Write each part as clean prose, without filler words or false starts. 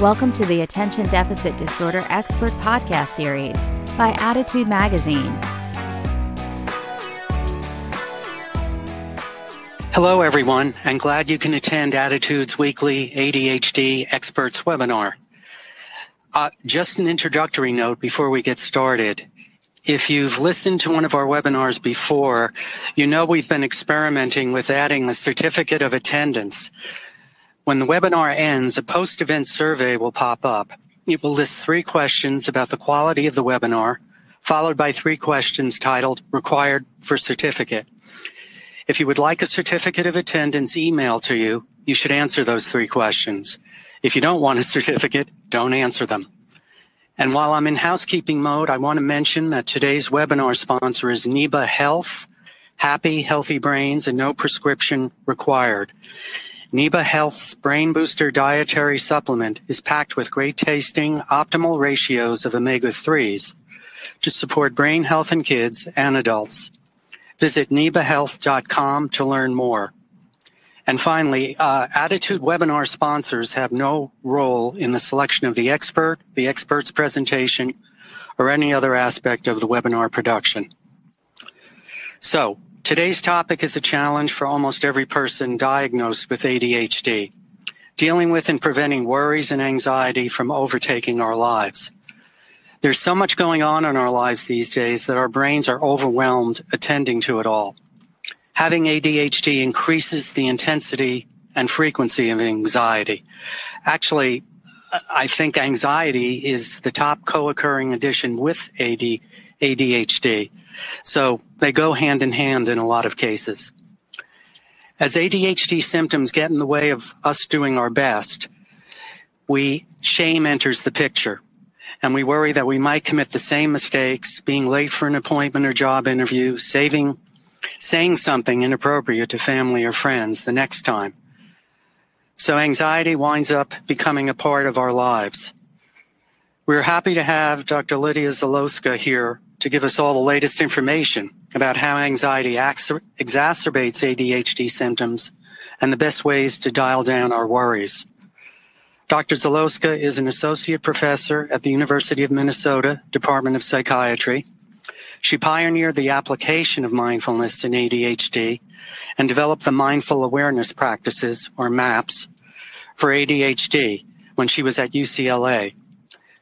Welcome to the Attention Deficit Disorder Expert Podcast Series by Attitude Magazine. Hello, everyone, and glad you can attend Attitude's weekly ADHD Experts webinar. Just an introductory note before we get started. If you've listened to one of our webinars before, you know we've been experimenting with adding a certificate of attendance. When the webinar ends, a post-event survey will pop up. It will list 3 questions about the quality of the webinar, followed by 3 questions titled Required for Certificate. If you would like a certificate of attendance emailed to you, you should answer those 3 questions. If you don't want a certificate, don't answer them. And while I'm in housekeeping mode, I want to mention that today's webinar sponsor is NEBA Health, Happy, Healthy Brains, and No Prescription Required. NEBA Health's Brain Booster Dietary Supplement is packed with great tasting, optimal ratios of omega-3s to support brain health in kids and adults. Visit nebahealth.com to learn more. And finally, Attitude webinar sponsors have no role in the selection of the expert's presentation, or any other aspect of the webinar production. So, today's topic is a challenge for almost every person diagnosed with ADHD, dealing with and preventing worries and anxiety from overtaking our lives. There's so much going on in our lives these days that our brains are overwhelmed attending to it all. Having ADHD increases the intensity and frequency of anxiety. Actually, I think anxiety is the top co-occurring addition with ADHD. So they go hand in hand in a lot of cases. As ADHD symptoms get in the way of us doing our best, shame enters the picture, and we worry that we might commit the same mistakes, being late for an appointment or job interview, saying something inappropriate to family or friends the next time. So anxiety winds up becoming a part of our lives. We're happy to have Dr. Lidia Zylowska here to give us all the latest information about how anxiety exacerbates ADHD symptoms and the best ways to dial down our worries. Dr. Zylowska is an associate professor at the University of Minnesota Department of Psychiatry. She pioneered the application of mindfulness in ADHD and developed the mindful awareness practices, or MAPS, for ADHD when she was at UCLA.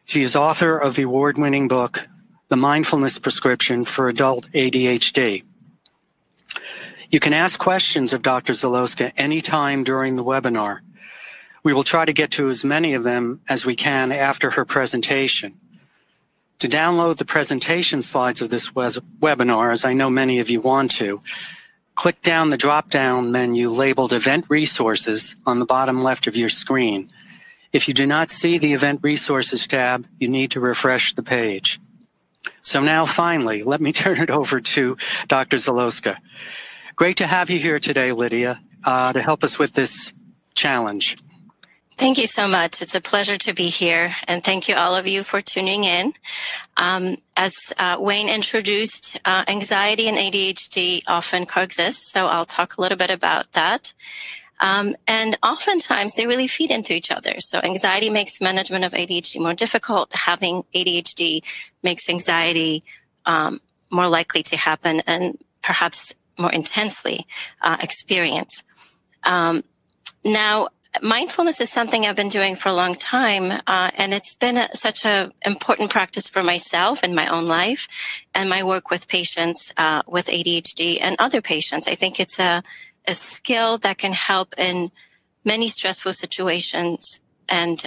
She is author of the award-winning book, The Mindfulness Prescription for Adult ADHD. You can ask questions of Dr. Zylowska anytime during the webinar. We will try to get to as many of them as we can after her presentation. To download the presentation slides of this webinar, as I know many of you want to, click down the drop-down menu labeled Event Resources on the bottom left of your screen. If you do not see the Event Resources tab, you need to refresh the page. So now, finally, let me turn it over to Dr. Zylowska. Great to have you here today, Lidia, to help us with this challenge. Thank you so much. It's a pleasure to be here, and thank you all of you for tuning in. As Wayne introduced, anxiety and ADHD often coexist, so I'll talk a little bit about that. And oftentimes they really feed into each other. So anxiety makes management of ADHD more difficult. Having ADHD makes anxiety more likely to happen and perhaps more intensely experience. Now, mindfulness is something I've been doing for a long time, and it's been such an important practice for myself in my own life and my work with patients with ADHD and other patients. I think it's a skill that can help in many stressful situations and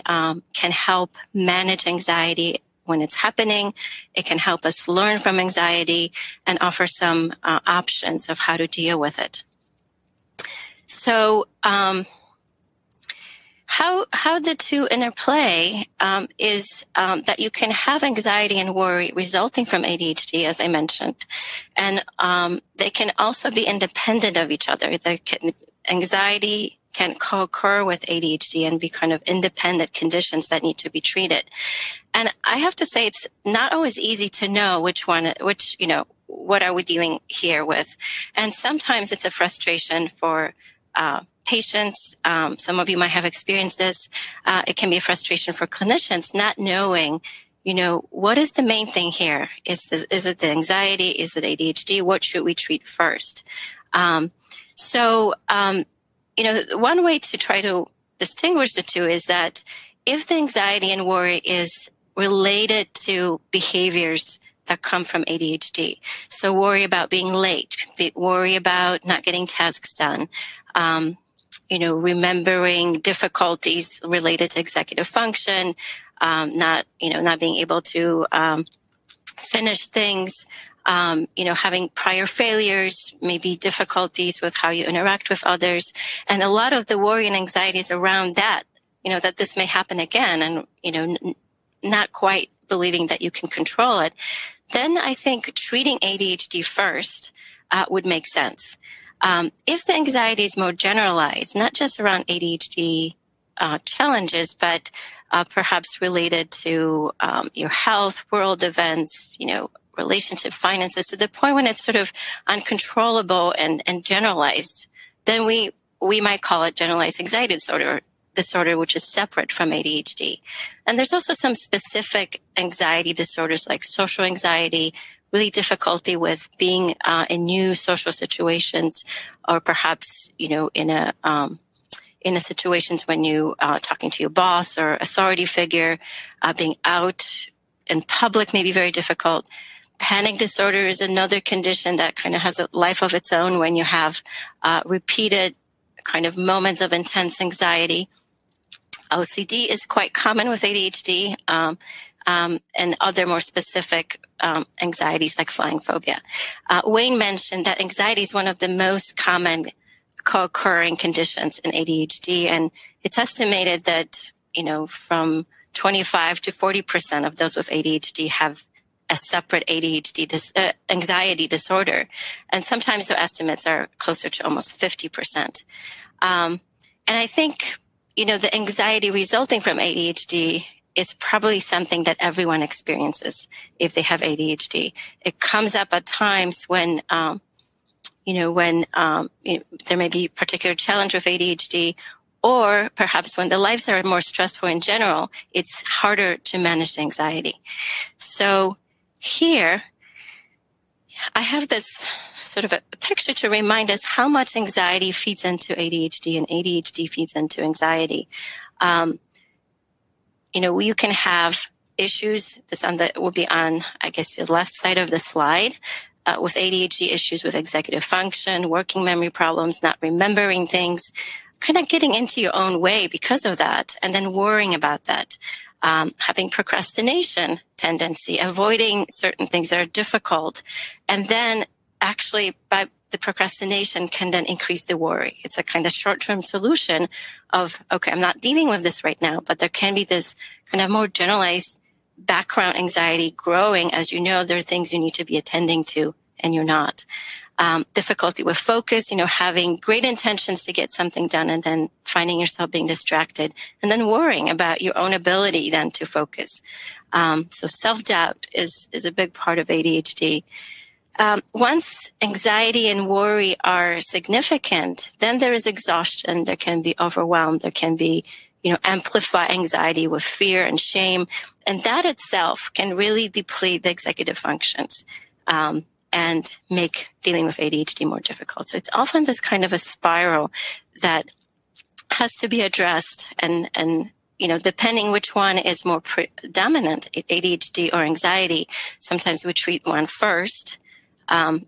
can help manage anxiety when it's happening. It can help us learn from anxiety and offer some options of how to deal with it. So, how the two interplay is that you can have anxiety and worry resulting from ADHD, as I mentioned, and they can also be independent of each other. Anxiety can co-occur with ADHD and be kind of independent conditions that need to be treated. And I have to say, it's not always easy to know what are we dealing here with. And sometimes it's a frustration for patients, some of you might have experienced this, it can be a frustration for clinicians not knowing, what is the main thing here? Is it the anxiety? Is it ADHD? What should we treat first? One way to try to distinguish the two is that if the anxiety and worry is related to behaviors that come from ADHD, so worry about being late, worry about not getting tasks done, remembering difficulties related to executive function, not being able to finish things, having prior failures, maybe difficulties with how you interact with others. And a lot of the worry and anxiety is around that, that this may happen again and, not quite believing that you can control it. Then I think treating ADHD first would make sense. If the anxiety is more generalized, not just around ADHD challenges, but perhaps related to your health, world events, relationship, finances, to the point when it's sort of uncontrollable and generalized, then we might call it generalized anxiety disorder, which is separate from ADHD. And there's also some specific anxiety disorders like social anxiety, really difficulty with being in new social situations, or perhaps, in a situations when you talking to your boss or authority figure, being out in public may be very difficult. Panic disorder is another condition that kind of has a life of its own when you have repeated kind of moments of intense anxiety. OCD is quite common with ADHD, and other more specific anxieties like flying phobia. Wayne mentioned that anxiety is one of the most common co-occurring conditions in ADHD, and it's estimated that, from 25 to 40% of those with ADHD have a separate ADHD anxiety disorder, and sometimes the estimates are closer to almost 50%. And I think, the anxiety resulting from ADHD is probably something that everyone experiences if they have ADHD. It comes up at times when, there may be a particular challenge with ADHD, or perhaps when the lives are more stressful in general, it's harder to manage the anxiety. So here, I have this sort of a picture to remind us how much anxiety feeds into ADHD and ADHD feeds into anxiety. You can have issues. This will be on, I guess, the left side of the slide, with ADHD issues with executive function, working memory problems, not remembering things, kind of getting into your own way because of that, and then worrying about that. Having procrastination tendency, avoiding certain things that are difficult. And then actually by the procrastination can then increase the worry. It's a kind of short-term solution of, okay, I'm not dealing with this right now, but there can be this kind of more generalized background anxiety growing as there are things you need to be attending to and you're not. Difficulty with focus, having great intentions to get something done and then finding yourself being distracted and then worrying about your own ability then to focus. So self-doubt is a big part of ADHD. Once anxiety and worry are significant, then there is exhaustion. There can be overwhelm. There can be, amplify anxiety with fear and shame. And that itself can really deplete the executive functions. And make dealing with ADHD more difficult. So it's often this kind of a spiral that has to be addressed. And depending which one is more predominant, ADHD or anxiety, sometimes we treat one first.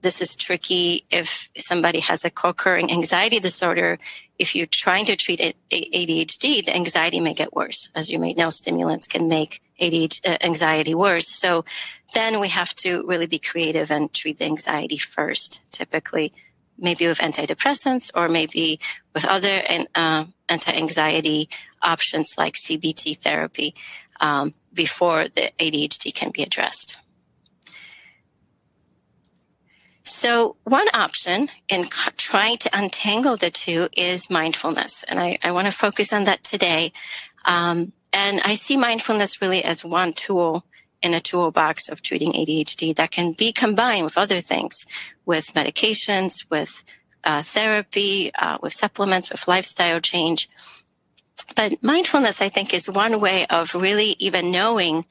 This is tricky if somebody has a co-occurring anxiety disorder. If you're trying to treat ADHD, the anxiety may get worse. As you may know, stimulants can make anxiety worse. So then we have to really be creative and treat the anxiety first, typically maybe with antidepressants or maybe with other anti-anxiety options like CBT therapy before the ADHD can be addressed. So one option in trying to untangle the two is mindfulness. And I want to focus on that today. And I see mindfulness really as one tool in a toolbox of treating ADHD that can be combined with other things, with medications, with therapy, with supplements, with lifestyle change. But mindfulness, I think, is one way of really even knowing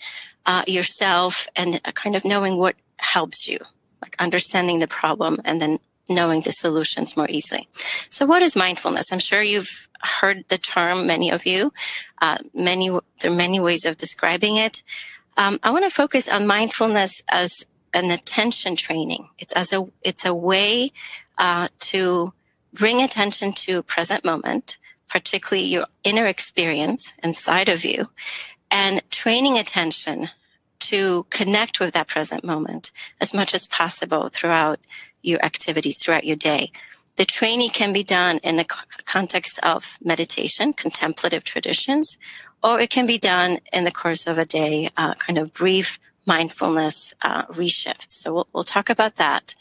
yourself and kind of knowing what helps you, like understanding the problem and then knowing the solutions more easily. So what is mindfulness? I'm sure you've heard the term, many of you. There are many ways of describing it. I want to focus on mindfulness as an attention training. It's a way to bring attention to present moment, particularly your inner experience inside of you, and training attention to connect with that present moment as much as possible throughout your activities, throughout your day. The training can be done in the context of meditation, contemplative traditions, or it can be done in the course of a day, kind of brief mindfulness reshift. So we'll talk about that.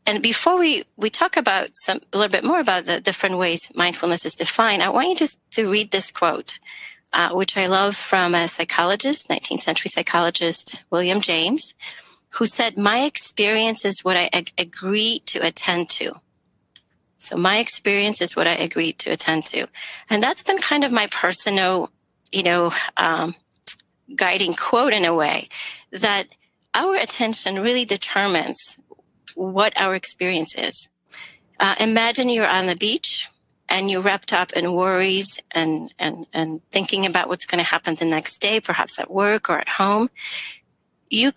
And before we talk about a little bit more about the different ways mindfulness is defined, I want you to read this quote, which I love, from a psychologist, 19th century psychologist, William James, who said, "My experience is what I agree to attend to." So my experience is what I agree to attend to. And that's been kind of my personal, guiding quote in a way, that our attention really determines what our experience is. Imagine you're on the beach and you're wrapped up in worries and thinking about what's going to happen the next day, perhaps at work or at home. You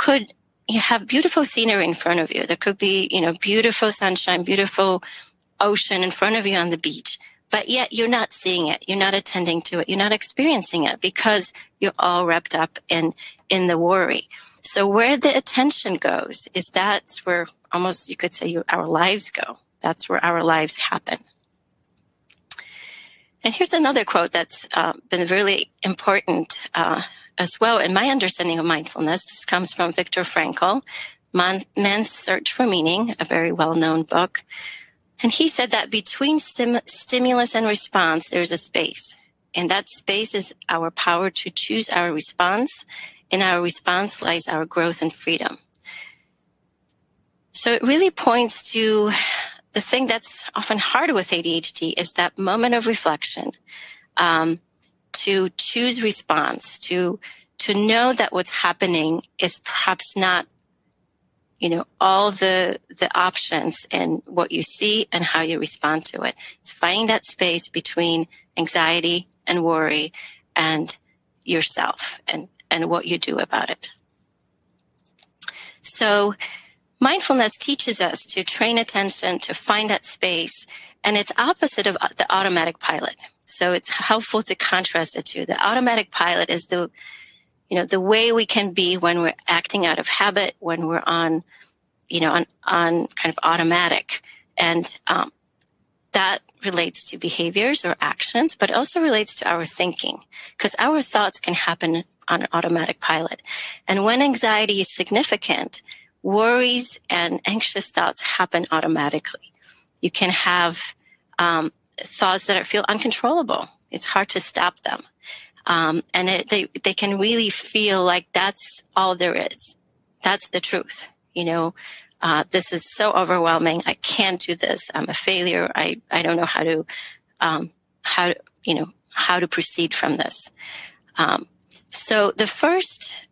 have beautiful scenery in front of you. There could be, beautiful sunshine, beautiful ocean in front of you on the beach, but yet you're not seeing it. You're not attending to it. You're not experiencing it because you're all wrapped up in the worry. So where the attention goes that's where almost you could say our lives go. That's where our lives happen. And here's another quote that's been really important as well in my understanding of mindfulness. This comes from Viktor Frankl, Man's Search for Meaning, a very well-known book. And he said that between stimulus and response, there's a space. And that space is our power to choose our response. In our response lies our growth and freedom. So it really points to the thing that's often hard with ADHD is that moment of reflection, to choose response, to know that what's happening is perhaps not, all the options in what you see and how you respond to it. It's finding that space between anxiety and worry and yourself and what you do about it. So mindfulness teaches us to train attention, to find that space, and it's opposite of the automatic pilot. So it's helpful to contrast the two. The automatic pilot is the way we can be when we're acting out of habit, when we're on kind of automatic. And that relates to behaviors or actions, but also relates to our thinking, because our thoughts can happen on an automatic pilot. And when anxiety is significant, worries and anxious thoughts happen automatically. You can have thoughts that feel uncontrollable. It's hard to stop them. And they can really feel like that's all there is. That's the truth. This is so overwhelming. I can't do this. I'm a failure. I don't know how to proceed from this. So the first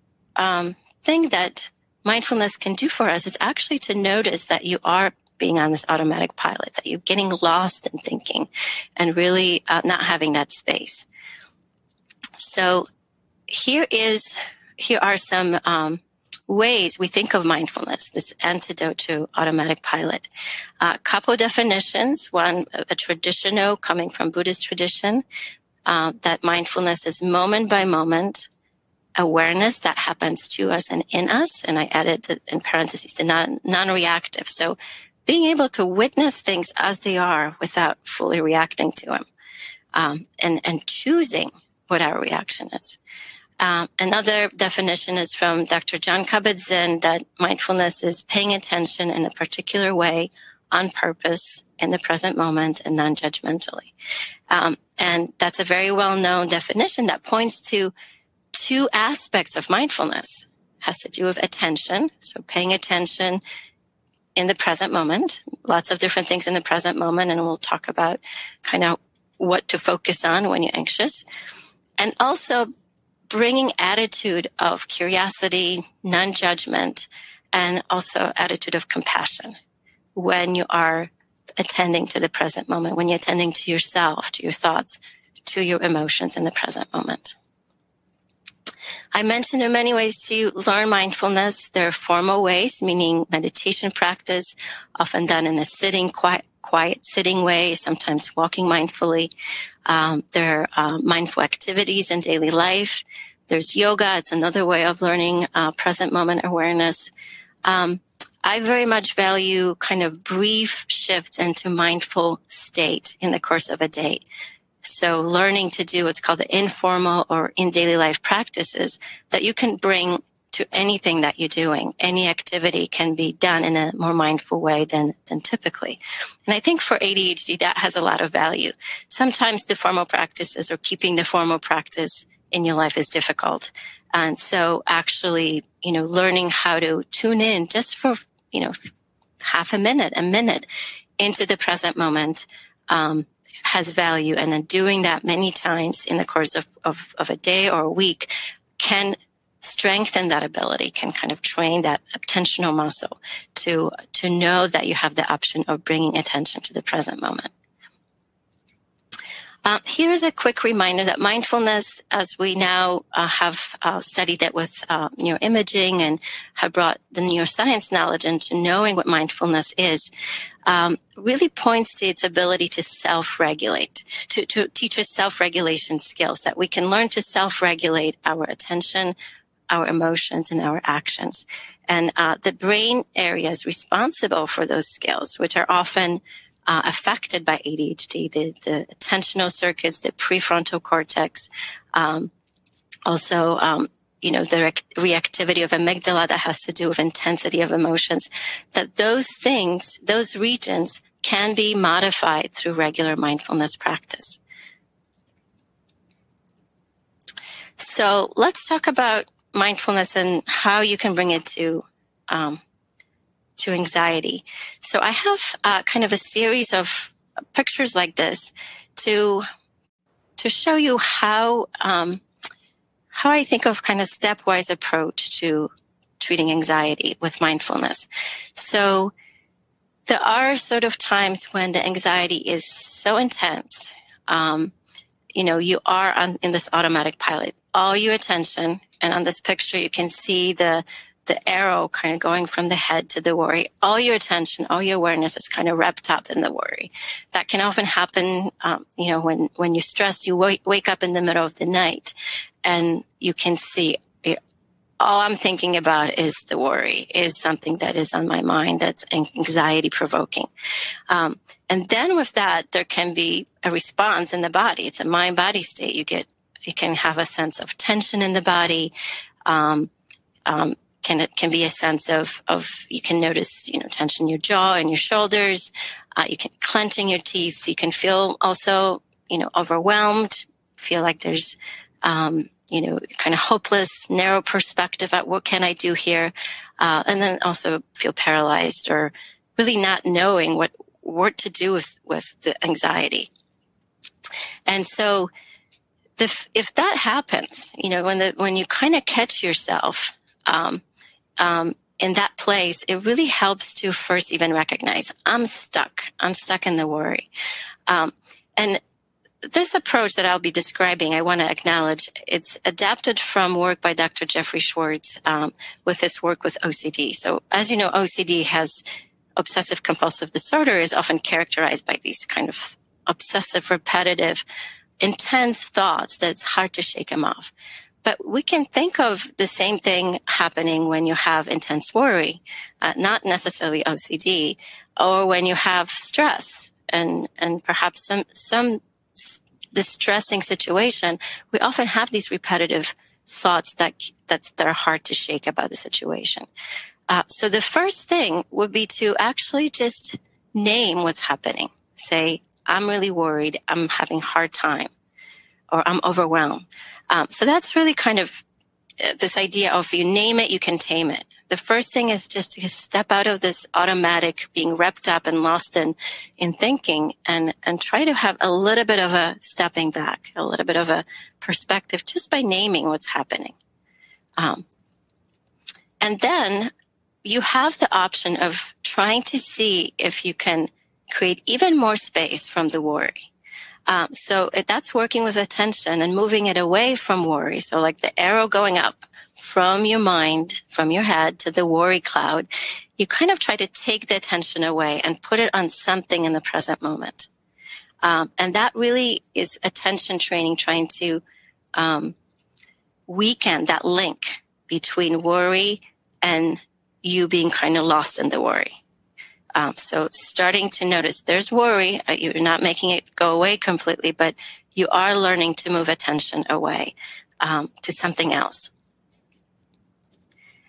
thing that mindfulness can do for us is actually to notice that you are being on this automatic pilot, that you're getting lost in thinking and really not having that space. So here are some ways we think of mindfulness, this antidote to automatic pilot. A couple definitions. One, a traditional coming from Buddhist tradition, that mindfulness is moment by moment awareness that happens to us and in us. And I added in parentheses the non-reactive. So being able to witness things as they are without fully reacting to them, and choosing what our reaction is. Another definition is from Dr. Jon Kabat-Zinn, that mindfulness is paying attention in a particular way on purpose in the present moment and non-judgmentally. And that's a very well-known definition that points to two aspects of mindfulness. It has to do with attention, so paying attention in the present moment, lots of different things in the present moment, and we'll talk about kind of what to focus on when you're anxious. And also bringing attitude of curiosity, non-judgment, and also attitude of compassion when you are attending to the present moment, when you're attending to yourself, to your thoughts, to your emotions in the present moment. I mentioned there are many ways to learn mindfulness. There are formal ways, meaning meditation practice, often done in a sitting, quiet sitting way, sometimes walking mindfully. There are mindful activities in daily life. There's yoga. It's another way of learning present moment awareness. I very much value kind of brief shifts into mindful state in the course of a day. So learning to do what's called the informal or in daily life practices that you can bring to anything that you're doing. Any activity can be done in a more mindful way than typically. And I think for ADHD, that has a lot of value. Sometimes the formal practices or keeping the formal practice in your life is difficult. And so actually, learning how to tune in just for, half a minute into the present moment, has value. And then doing that many times in the course of a day or a week can strengthen that ability, can kind of train that attentional muscle to know that you have the option of bringing attention to the present moment. Here's a quick reminder that mindfulness, as we now have studied it with neuroimaging and have brought the neuroscience knowledge into knowing what mindfulness is, really points to its ability to self-regulate, to teach us self-regulation skills, that we can learn to self-regulate our attention, our emotions, and our actions. And the brain areas responsible for those skills, which are often affected by ADHD, the attentional circuits, the prefrontal cortex, also, the reactivity of amygdala that has to do with intensity of emotions, that those things, those regions can be modified through regular mindfulness practice. So let's talk about mindfulness and how you can bring it to anxiety. So I have kind of a series of pictures like this to show you how I think of kind of stepwise approach to treating anxiety with mindfulness. So there are sort of times when the anxiety is so intense, you are in this automatic pilot, all your attention, and on this picture you can see the arrow kind of going from the head to the worry. All your attention, all your awareness is kind of wrapped up in the worry. That can often happen, when you stress, you wake up in the middle of the night and you can see all I'm thinking about is the worry, is something that is on my mind that's anxiety provoking. And then with that, there can be a response in the body. It's a mind-body state. You can have a sense of tension in the body. It can be a sense of you can notice, tension in your jaw and your shoulders. You can clenching your teeth. You can feel also, overwhelmed, feel like there's, kind of hopeless, narrow perspective at what can I do here? And then also feel paralyzed or really not knowing what to do with the anxiety. And so if that happens, when you kind of catch yourself, in that place, it really helps to first even recognize I'm stuck in the worry. And this approach that I'll be describing, I want to acknowledge, it's adapted from work by Dr. Jeffrey Schwartz with his work with OCD. So as you know, OCD obsessive compulsive disorder is often characterized by these kind of obsessive, repetitive, intense thoughts that's hard to shake them off. But we can think of the same thing happening when you have intense worry, not necessarily OCD, or when you have stress and perhaps some distressing situation. We often have these repetitive thoughts that are hard to shake about the situation. So the first thing would be to actually just name what's happening. Say, I'm really worried, I'm having a hard time, or I'm overwhelmed. So that's really kind of this idea of you name it, you can tame it. The first thing is just to step out of this automatic being wrapped up and lost in thinking and try to have a little bit of a stepping back, a little bit of a perspective just by naming what's happening. And then you have the option of trying to see if you can create even more space from the worry. So that's working with attention and moving it away from worry. So like the arrow going up from your mind, from your head to the worry cloud, you kind of try to take the attention away and put it on something in the present moment. And that really is attention training, trying to weaken that link between worry and you being kind of lost in the worry. So starting to notice there's worry, you're not making it go away completely, but you are learning to move attention away to something else.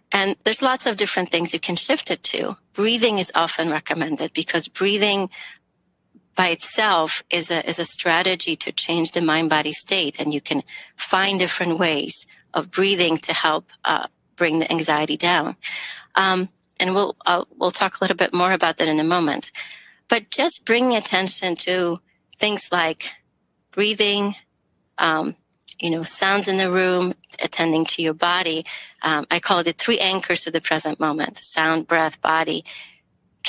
And there's lots of different things you can shift it to. Breathing is often recommended because breathing by itself is a strategy to change the mind-body state, and you can find different ways of breathing to help bring the anxiety down. And we'll talk a little bit more about that in a moment. But just bringing attention to things like breathing, sounds in the room, attending to your body. I call it the 3 anchors to the present moment: sound, breath, body.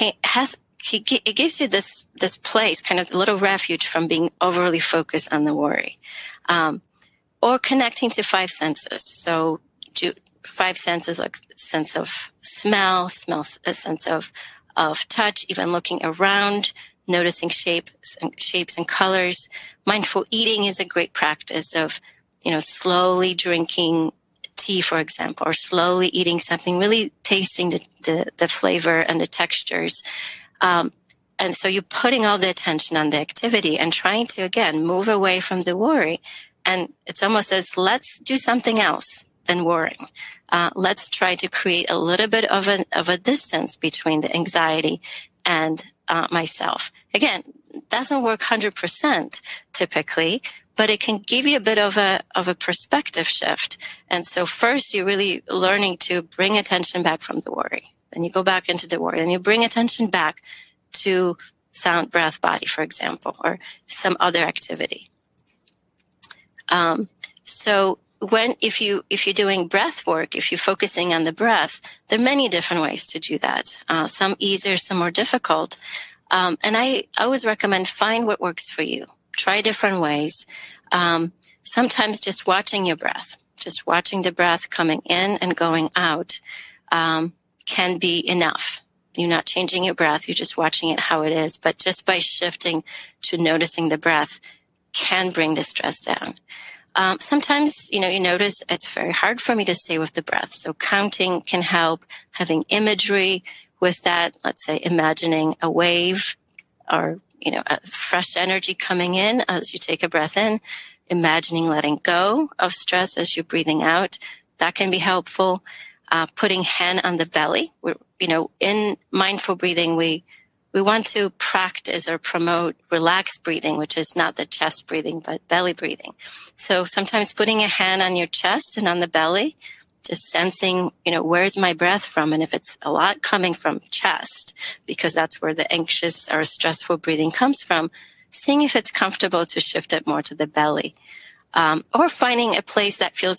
It gives you this place, kind of a little refuge from being overly focused on the worry. Or connecting to 5 senses. So 5 senses, like sense of smell, a sense of touch, even looking around, noticing shapes and colors. Mindful eating is a great practice of, slowly drinking tea, for example, or slowly eating something, really tasting the flavor and the textures. And so you're putting all the attention on the activity and trying to, again, move away from the worry. And it's almost as, let's do something else than worrying. Let's try to create a little bit of a distance between the anxiety and myself. Again, doesn't work 100% typically, but it can give you a bit of a perspective shift. And so first you're really learning to bring attention back from the worry. Then you go back into the worry and you bring attention back to sound, breath, body, for example, or some other activity. So if you're doing breath work, if you're focusing on the breath, there are many different ways to do that. Some easier, some more difficult. And I always recommend find what works for you. Try different ways. Sometimes just watching your breath, just watching the breath coming in and going out, can be enough. You're not changing your breath. You're just watching it how it is. But just by shifting to noticing the breath can bring the stress down. Sometimes, you notice it's very hard for me to stay with the breath. So counting can help. Having imagery with that, let's say imagining a wave or, a fresh energy coming in as you take a breath in, imagining letting go of stress as you're breathing out. That can be helpful. Putting hand on the belly. In mindful breathing, we want to practice or promote relaxed breathing, which is not the chest breathing, but belly breathing. So sometimes putting a hand on your chest and on the belly, just sensing, where's my breath from? And if it's a lot coming from chest, because that's where the anxious or stressful breathing comes from, seeing if it's comfortable to shift it more to the belly. Or finding a place that feels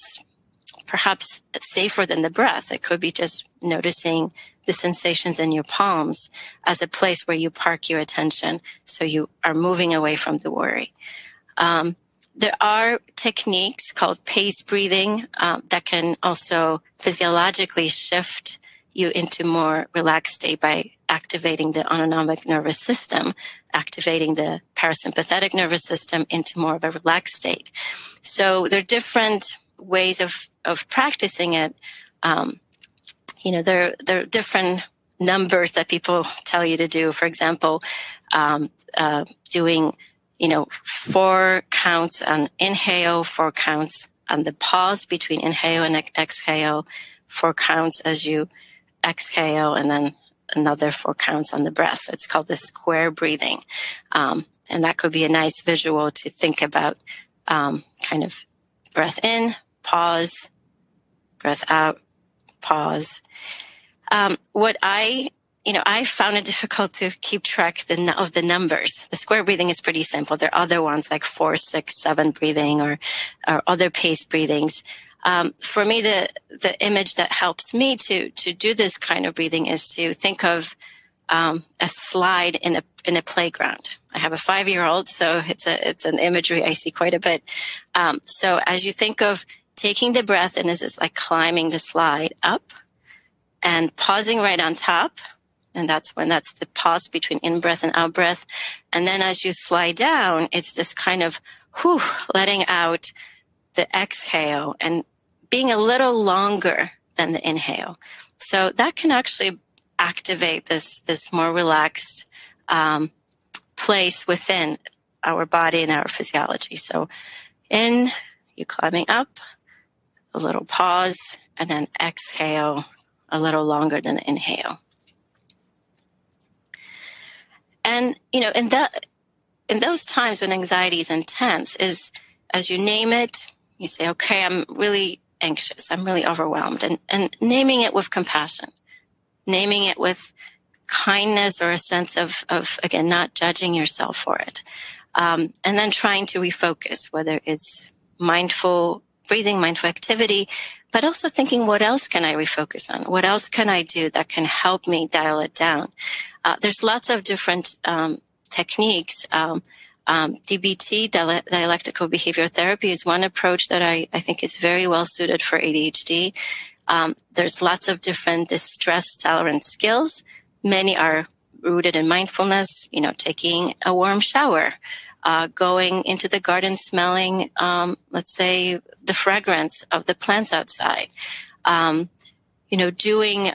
perhaps safer than the breath. It could be just noticing the sensations in your palms as a place where you park your attention. So you are moving away from the worry. There are techniques called pace breathing that can also physiologically shift you into more relaxed state by activating the autonomic nervous system, activating the parasympathetic nervous system into more of a relaxed state. So there are different ways of practicing it. There are different numbers that people tell you to do. For example, doing 4 counts on inhale, 4 counts on the pause between inhale and exhale, 4 counts as you exhale, and then another 4 counts on the breath. So it's called the square breathing. And that could be a nice visual to think about, kind of breath in, pause, breath out, pause. What I found it difficult to keep track of the numbers. The square breathing is pretty simple. There are other ones like 4, 6, 7 breathing or other pace breathings. For me, the image that helps me to do this kind of breathing is to think of a slide in a playground. I have a 5-year-old, so it's an imagery I see quite a bit. So as you think of taking the breath, and this is like climbing the slide up and pausing right on top. And that's the pause between in-breath and out-breath. And then as you slide down, it's this kind of letting out the exhale and being a little longer than the inhale. So that can actually activate this more relaxed place within our body and our physiology. So in, you climbing up, a little pause, and then exhale a little longer than the inhale. And, in those times when anxiety is intense, is as you name it, you say, okay, I'm really anxious. I'm really overwhelmed. And naming it with compassion, naming it with kindness or a sense of again, not judging yourself for it. And then trying to refocus, whether it's mindful breathing, mindful activity, but also thinking, what else can I refocus on? What else can I do that can help me dial it down? There's lots of different techniques. DBT, dialectical behavioral therapy, is one approach that I think is very well suited for ADHD. There's lots of different distress tolerance skills. Many are rooted in mindfulness, taking a warm shower, going into the garden smelling, let's say, the fragrance of the plants outside, doing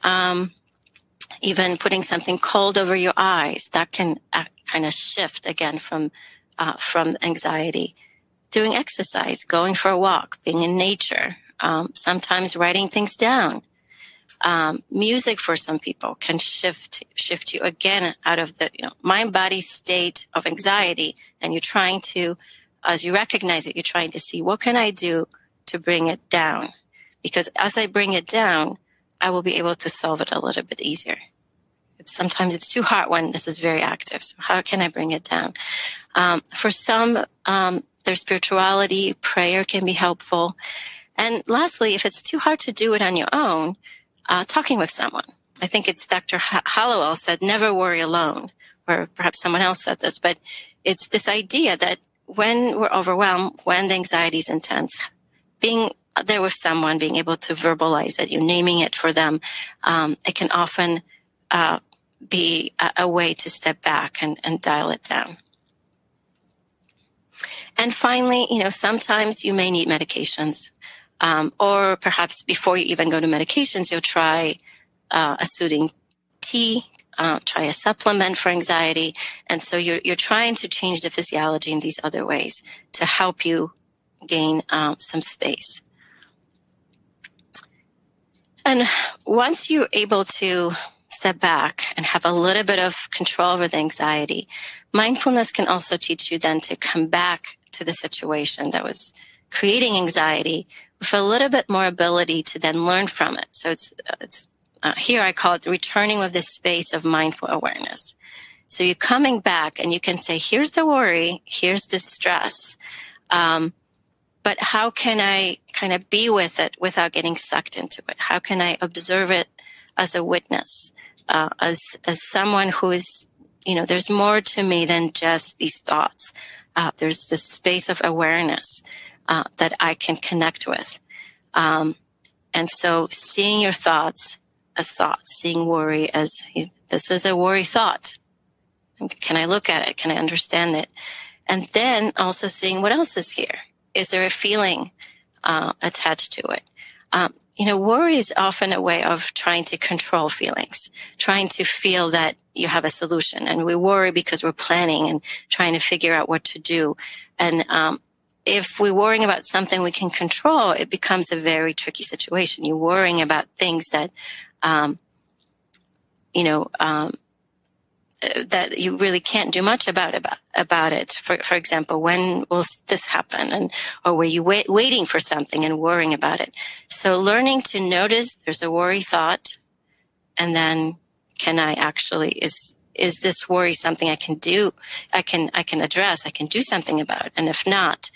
even putting something cold over your eyes that can kind of shift again from anxiety. Doing exercise, going for a walk, being in nature, sometimes writing things down. Music for some people can shift you again out of the mind-body state of anxiety, and you're trying to, as you recognize it, you're trying to see, what can I do to bring it down? Because as I bring it down, I will be able to solve it a little bit easier. Sometimes it's too hard when this is very active. So how can I bring it down? For some, their spirituality, prayer can be helpful. And lastly, if it's too hard to do it on your own, talking with someone. I think it's Dr. Hollowell said, never worry alone, or perhaps someone else said this, but it's this idea that when we're overwhelmed, when the anxiety is intense, being there with someone, being able to verbalize it, you're naming it for them, it can often be a way to step back and dial it down. And finally, sometimes you may need medications. Or perhaps before you even go to medications, you'll try a soothing tea, try a supplement for anxiety. And so you're trying to change the physiology in these other ways to help you gain some space. And once you're able to step back and have a little bit of control over the anxiety, mindfulness can also teach you then to come back to the situation that was creating anxiety with a little bit more ability to then learn from it. So it's here I call it returning with this space of mindful awareness. So you're coming back and you can say, here's the worry, here's the stress, but how can I kind of be with it without getting sucked into it? How can I observe it as a witness, as someone who is, there's more to me than just these thoughts. There's this space of awareness that I can connect with. And so seeing your thoughts as thoughts, seeing worry as this is a worry thought. Can I look at it? Can I understand it? And then also seeing what else is here. Is there a feeling attached to it? Worry is often a way of trying to control feelings, trying to feel that you have a solution. And we worry because we're planning and trying to figure out what to do. And if we're worrying about something we can control, it becomes a very tricky situation. You're worrying about things that, that you really can't do much about it. For example, when will this happen? Or were you waiting for something and worrying about it? So learning to notice there's a worry thought, And then can I actually, is this worry something I can do? I can address, I can do something about. And if not,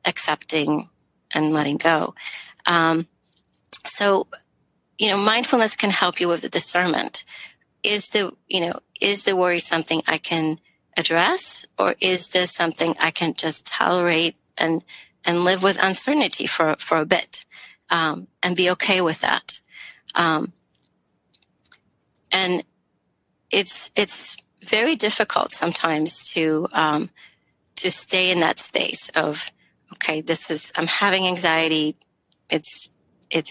accepting and letting go. So, mindfulness can help you with the discernment. Is the worry something I can address, or is this something I can just tolerate and live with uncertainty for a bit, and be okay with that? And it's very difficult sometimes to stay in that space of, okay, I'm having anxiety. It's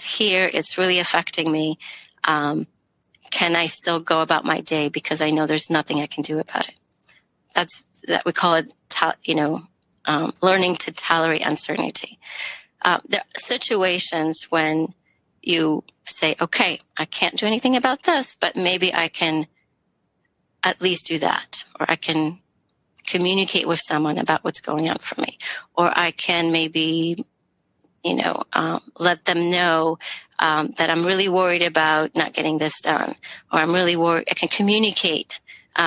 here. It's really affecting me. Can I still go about my day because I know there's nothing I can do about it? That we call it, learning to tolerate uncertainty. There are situations when you say, okay, I can't do anything about this, but maybe I can at least do that, or I can communicate with someone about what's going on for me, or I can maybe, let them know that I'm really worried about not getting this done, or I'm really worried. I can communicate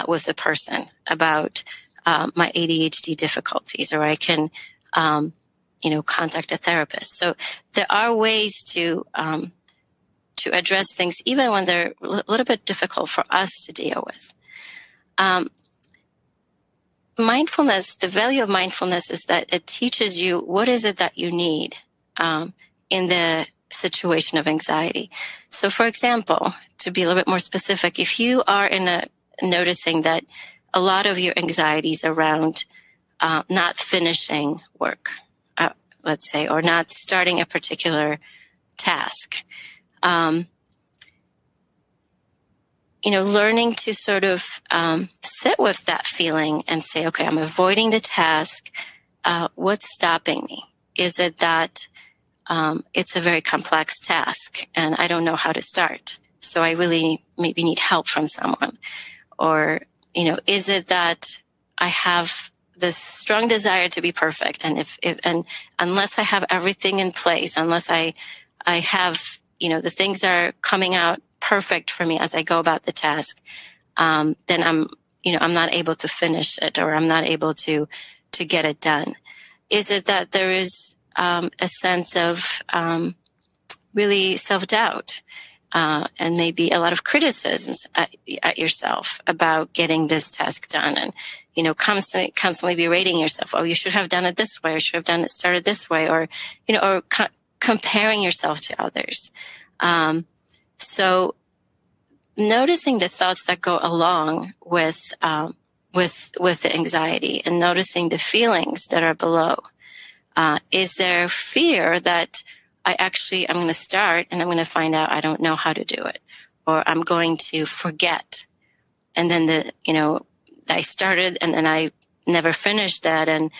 with the person about my ADHD difficulties, or I can, contact a therapist. So there are ways to address things, even when they're a little bit difficult for us to deal with. Mindfulness, the value of mindfulness is that it teaches you what is it that you need in the situation of anxiety. So, for example, to be a little bit more specific, if you are noticing that a lot of your anxieties around not finishing work, let's say, or not starting a particular task, learning to sort of sit with that feeling and say, okay, I'm avoiding the task. What's stopping me? Is it that it's a very complex task and I don't know how to start, so I really maybe need help from someone? Or, is it that I have this strong desire to be perfect, and and unless I have everything in place, unless I have, the things are coming out perfect for me as I go about the task, then I'm not able to finish it, or I'm not able to get it done. Is it that there is a sense of really self-doubt, and maybe a lot of criticisms at yourself about getting this task done, and constantly berating yourself? Oh, you should have done it this way, or should have started this way, or comparing yourself to others. So noticing the thoughts that go along with the anxiety, and noticing the feelings that are below. Is there fear that I'm going to start and I'm going to find out I don't know how to do it, or I'm going to forget, and then I started and then I never finished that, and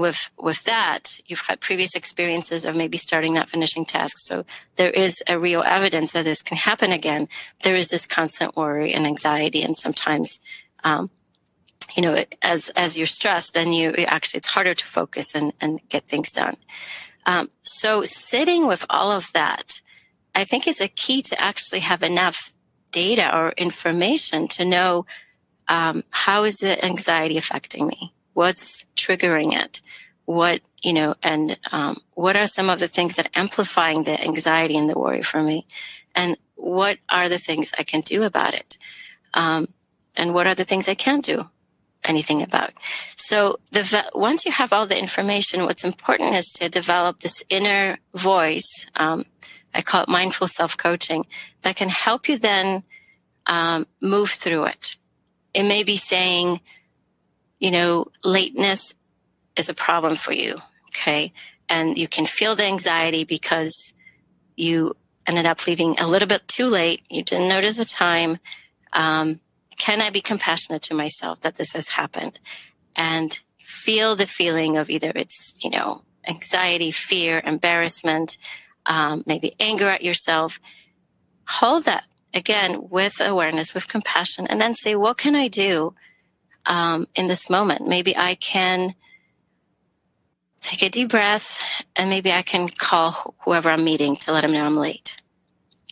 with that, you've had previous experiences of maybe starting, not finishing tasks. So there is a real evidence that this can happen again. There is this constant worry and anxiety, and sometimes, as you're stressed, then it's harder to focus and get things done. So sitting with all of that, I think, is a key to actually have enough data or information to know how is the anxiety affecting me? What's triggering it? What are some of the things that are amplifying the anxiety and the worry for me? And what are the things I can do about it? And what are the things I can't do anything about? So once you have all the information, what's important is to develop this inner voice. I call it mindful self-coaching, that can help you then move through it. It may be saying, lateness is a problem for you, okay? And you can feel the anxiety because you ended up leaving a little bit too late. You didn't notice the time. Can I be compassionate to myself that this has happened? And feel the feeling of either it's, anxiety, fear, embarrassment, maybe anger at yourself. Hold that, again, with awareness, with compassion, and then say, what can I do in this moment? Maybe I can take a deep breath, and maybe I can call whoever I'm meeting to let them know I'm late.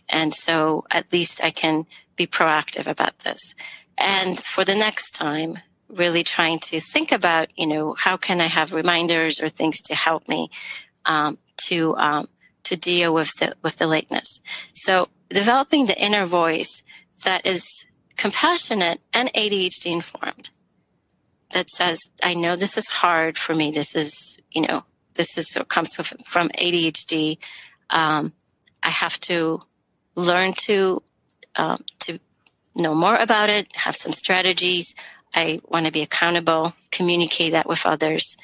And so at least I can be proactive about this. And for the next time, really trying to think about, how can I have reminders or things to help me to deal with the lateness. So developing the inner voice that is compassionate and ADHD informed, that says, I know this is hard for me. This is what comes from ADHD. I have to learn to know more about it, have some strategies. I want to be accountable, communicate that with others,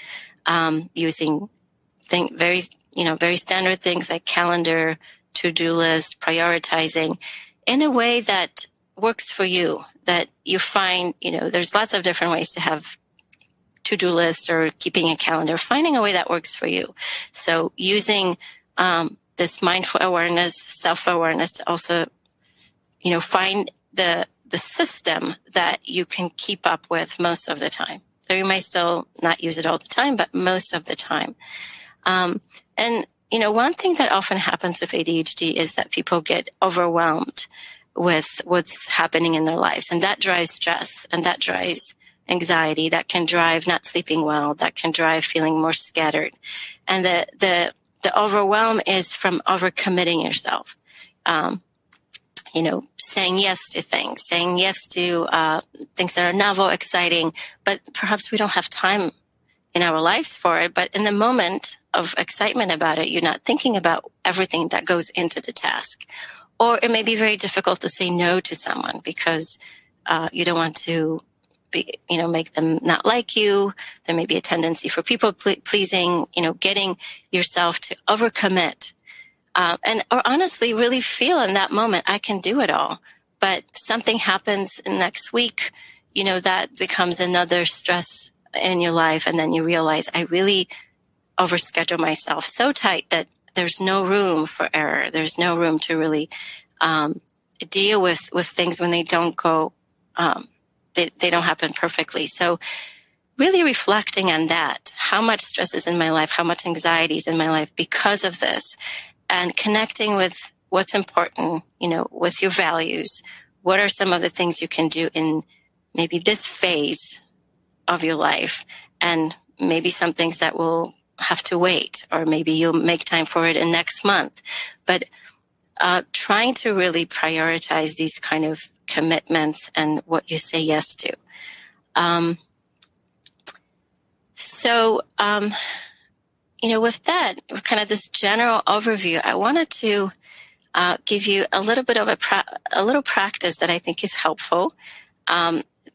using very standard things like calendar, to-do list, prioritizing in a way that works for you, that you find, there's lots of different ways to have to-do lists or keeping a calendar, finding a way that works for you. So using this mindful awareness, self-awareness to also, find the system that you can keep up with most of the time. So you might still not use it all the time, but most of the time. And one thing that often happens with ADHD is that people get overwhelmed with what's happening in their lives. And that drives stress, and that drives anxiety, that can drive not sleeping well, that can drive feeling more scattered. And the overwhelm is from overcommitting yourself. Saying yes to things, saying yes to things that are novel, exciting, but perhaps we don't have time in our lives for it. But in the moment of excitement about it, you're not thinking about everything that goes into the task. Or it may be very difficult to say no to someone because you don't want to make them not like you. There may be a tendency for people pleasing, getting yourself to overcommit. Or honestly really feel in that moment, I can do it all. But something happens next week, that becomes another stress in your life. And then you realize I really overschedule myself so tight that there's no room for error. There's no room to really deal with things when they don't go, they don't happen perfectly. So really reflecting on that, how much stress is in my life, how much anxiety is in my life because of this. And connecting with what's important, with your values. What are some of the things you can do in maybe this phase of your life? And maybe some things that will have to wait, or maybe you'll make time for it in next month. But trying to really prioritize these kind of commitments and what you say yes to. With that, with kind of this general overview, I wanted to give you a little bit of a little practice that I think is helpful.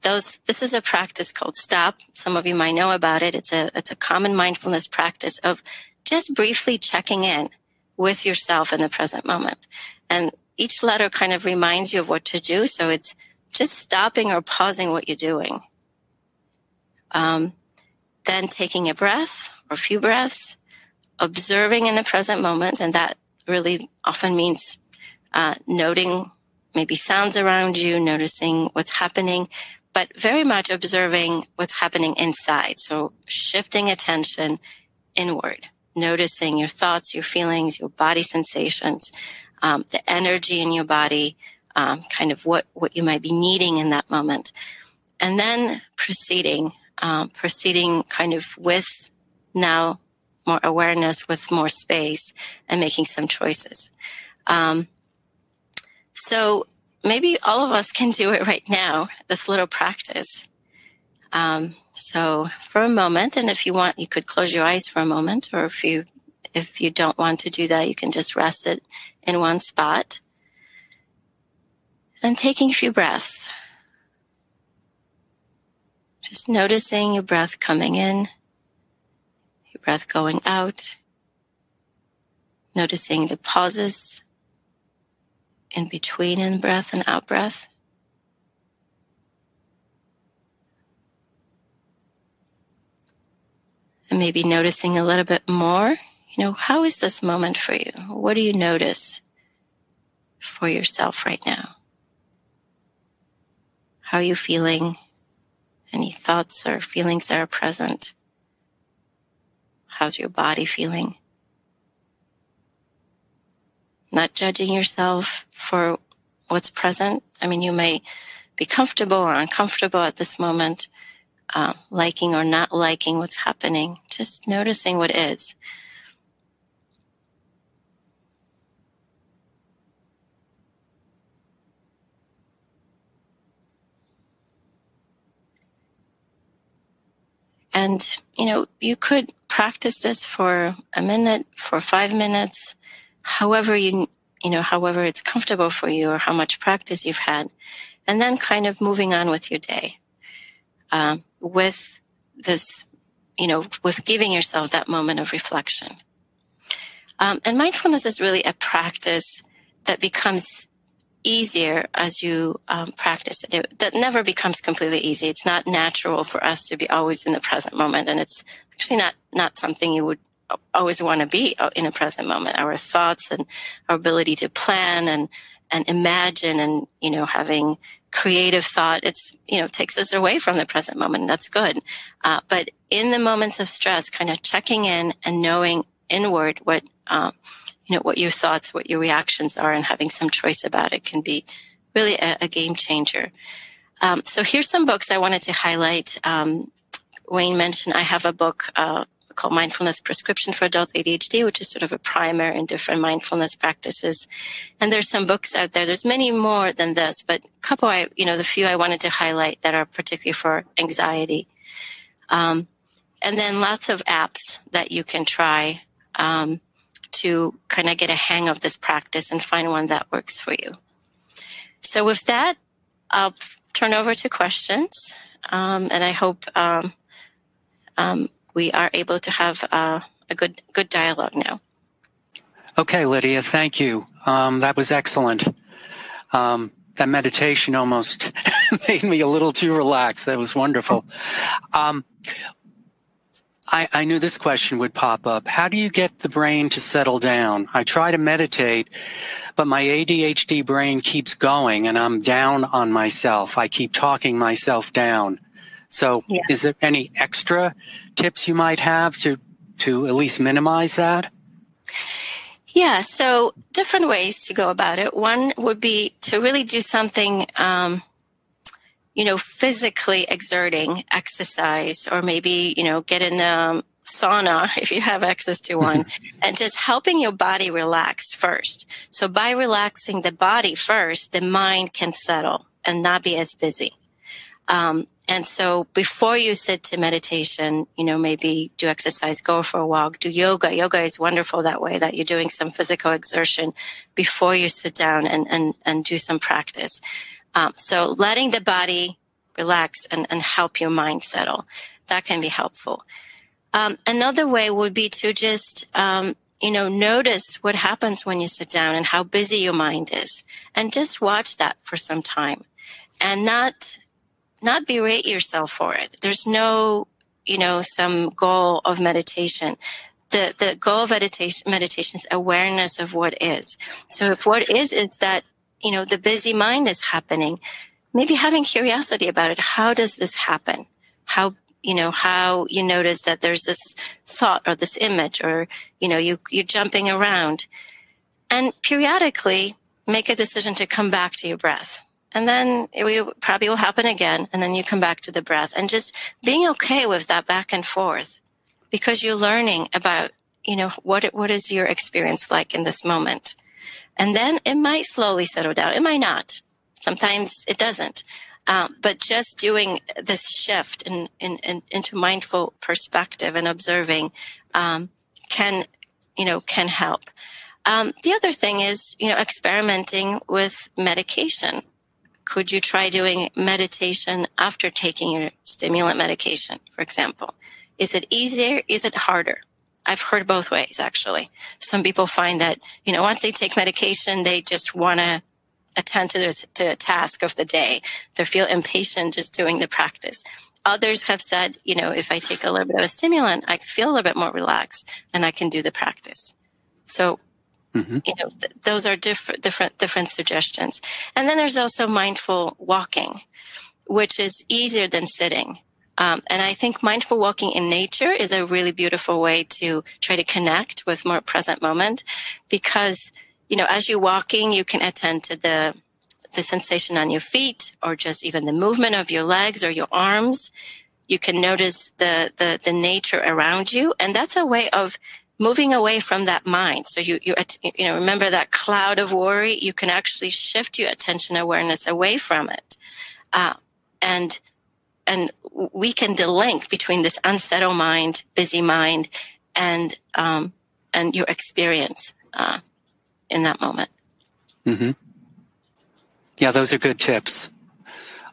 This is a practice called STOP. Some of you might know about it. It's a common mindfulness practice of just briefly checking in with yourself in the present moment. And each letter kind of reminds you of what to do. So it's just stopping or pausing what you're doing. Then taking a breath or a few breaths, observing in the present moment. And that really often means noting maybe sounds around you, noticing what's happening, but very much observing what's happening inside. So shifting attention inward, noticing your thoughts, your feelings, your body sensations, the energy in your body, kind of what you might be needing in that moment. And then proceeding kind of with now more awareness, with more space, and making some choices. So maybe all of us can do it right now, this little practice. So for a moment, and if you want, you could close your eyes for a moment, or if you don't want to do that, you can just rest it in one spot. And taking a few breaths. Just noticing your breath coming in, your breath going out. Noticing the pauses in between in-breath and out-breath. And maybe noticing a little bit more, how is this moment for you? What do you notice for yourself right now? How are you feeling? Any thoughts or feelings that are present? How's your body feeling? not judging yourself for what's present. I mean, you may be comfortable or uncomfortable at this moment, liking or not liking what's happening, just noticing what is. And, you could practice this for a minute, for 5 minutes, however however it's comfortable for you or how much practice you've had, and then kind of moving on with your day, with this, with giving yourself that moment of reflection. And mindfulness is really a practice that becomes easier as you practice it. That never becomes completely easy. It's not natural for us to be always in the present moment, and it's actually not something you would always want to be in a present moment. Our thoughts and our ability to plan and imagine and having creative thought, it's takes us away from the present moment, and that's good. But in the moments of stress, kind of checking in and knowing inward what what your thoughts, what your reactions are, and having some choice about it can be really a game changer. So here's some books I wanted to highlight. Wayne mentioned I have a book called Mindfulness Prescription for Adult ADHD, which is sort of a primer in different mindfulness practices. And there's some books out there. There's many more than this, but a couple the few I wanted to highlight that are particularly for anxiety. And then lots of apps that you can try to kind of get a hang of this practice and find one that works for you. So with that, I'll turn over to questions, and I hope we are able to have a good dialogue now. Okay, Lidia, thank you. That was excellent. That meditation almost made me a little too relaxed. That was wonderful. I knew this question would pop up. How do you get the brain to settle down? I try to meditate, but my ADHD brain keeps going and I'm down on myself. I keep talking myself down. So Is there any extra tips you might have to at least minimize that? Yeah, so different ways to go about it. One would be to really do something physically exerting, exercise, or maybe, get in a sauna if you have access to one, and just helping your body relax first. So by relaxing the body first, the mind can settle and not be as busy. And so before you sit to meditation, maybe do exercise, go for a walk, do yoga. Yoga is wonderful that way, that you're doing some physical exertion before you sit down and do some practice. So letting the body relax and help your mind settle, that can be helpful. Another way would be to just, notice what happens when you sit down and how busy your mind is, and just watch that for some time and not berate yourself for it. There's no, some goal of meditation. The goal of meditation is awareness of what is. So if what is that, the busy mind is happening, maybe having curiosity about it. How does this happen? How you notice that there's this thought or this image, or, you're jumping around, and periodically make a decision to come back to your breath. And then it probably will happen again. And then you come back to the breath, and just being okay with that back and forth, because you're learning about, what is your experience like in this moment. And then it might slowly settle down. It might not. Sometimes it doesn't. But just doing this shift into mindful perspective and observing can help. The other thing is, experimenting with medication. Could you try doing meditation after taking your stimulant medication, for example? Is it easier? Is it harder? I've heard both ways, actually. Some people find that, once they take medication, they just want to attend to the task of the day. They feel impatient just doing the practice. Others have said, if I take a little bit of a stimulant, I feel a little bit more relaxed and I can do the practice. So, those are different suggestions. And then there's also mindful walking, which is easier than sitting. And I think mindful walking in nature is a really beautiful way to try to connect with more present moment, because as you're walking, you can attend to the sensation on your feet, or just even the movement of your legs or your arms. You can notice the nature around you, and that's a way of moving away from that mind. So you remember that cloud of worry. You can actually shift your attention awareness away from it, and weaken the link between this unsettled mind, busy mind, and your experience in that moment. Mm-hmm. Yeah, those are good tips.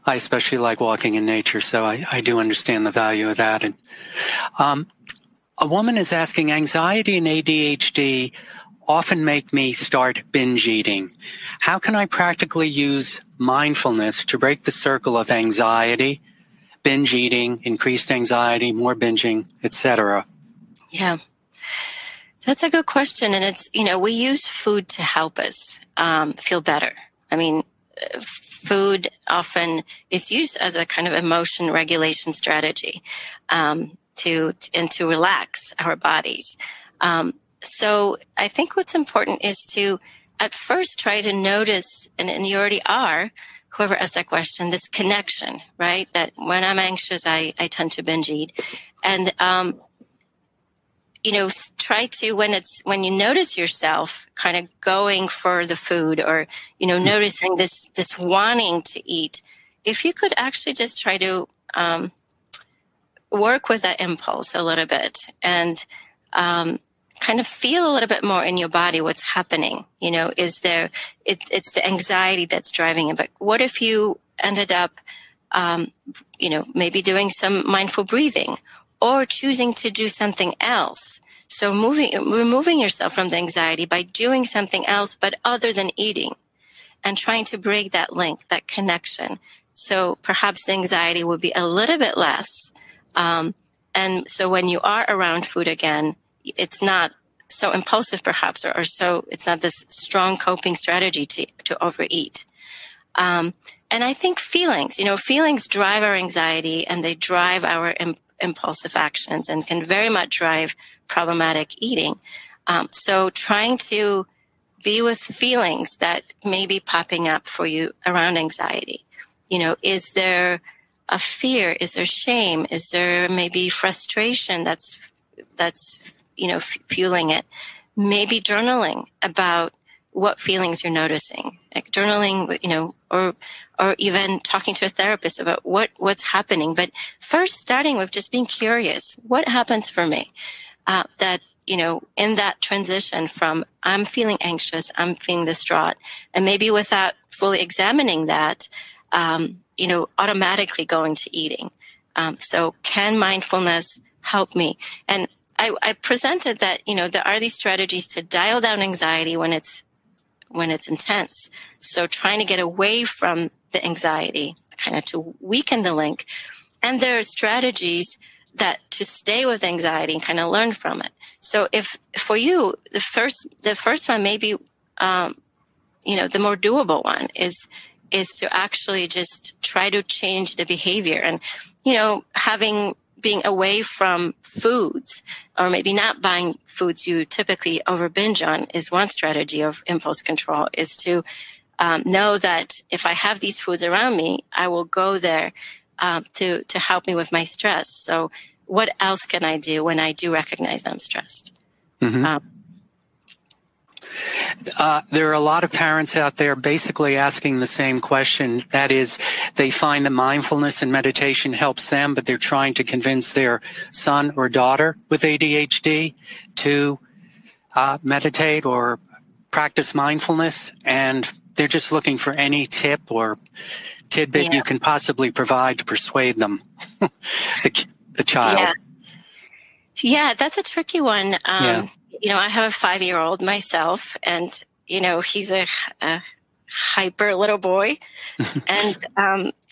I especially like walking in nature, so I do understand the value of that. And a woman is asking, anxiety and ADHD often make me start binge eating. How can I practically use mindfulness to break the circle of anxiety, binge eating, increased anxiety, more binging, etc.? Yeah, that's a good question. And it's, we use food to help us feel better. I mean, food often is used as a kind of emotion regulation strategy to relax our bodies. So I think what's important is to at first try to notice, and you already are, whoever asked that question, this connection, right? That when I'm anxious, I tend to binge eat. And try to, when you notice yourself kind of going for the food, or, noticing this wanting to eat, if you could actually just try to work with that impulse a little bit, and kind of feel a little bit more in your body what's happening. It's the anxiety that's driving it. But what if you ended up, maybe doing some mindful breathing, or choosing to do something else? So removing yourself from the anxiety by doing something else, but other than eating, and trying to break that link, that connection. So perhaps the anxiety would be a little bit less. And so when you are around food again, it's not so impulsive perhaps, or so it's not this strong coping strategy to overeat. And I think feelings drive our anxiety, and they drive our impulsive actions, and can very much drive problematic eating. So trying to be with feelings that may be popping up for you around anxiety. Is there a fear? Is there shame? Is there maybe frustration that's fueling it? Maybe journaling about what feelings you're noticing, like journaling, or even talking to a therapist about what's happening. But first starting with just being curious, what happens for me? In that transition from I'm feeling anxious, I'm feeling distraught, and maybe without fully examining that, automatically going to eating. So can mindfulness help me? And I presented that, there are these strategies to dial down anxiety when it's intense. So trying to get away from the anxiety, kind of to weaken the link. And there are strategies that to stay with anxiety and kind of learn from it. So if for you, the first one, maybe, the more doable one is to actually just try to change the behavior, and, being away from foods, or maybe not buying foods you typically over binge on, is one strategy of impulse control, is to know that if I have these foods around me, I will go there to help me with my stress. So what else can I do when I do recognize I'm stressed? Mm-hmm. There are a lot of parents out there basically asking the same question. That is, they find that mindfulness and meditation helps them, but they're trying to convince their son or daughter with ADHD to meditate or practice mindfulness, and they're just looking for any tip or tidbit you can possibly provide to persuade them, the child. Yeah, that's a tricky one. I have a 5-year-old myself, and, he's a hyper little boy and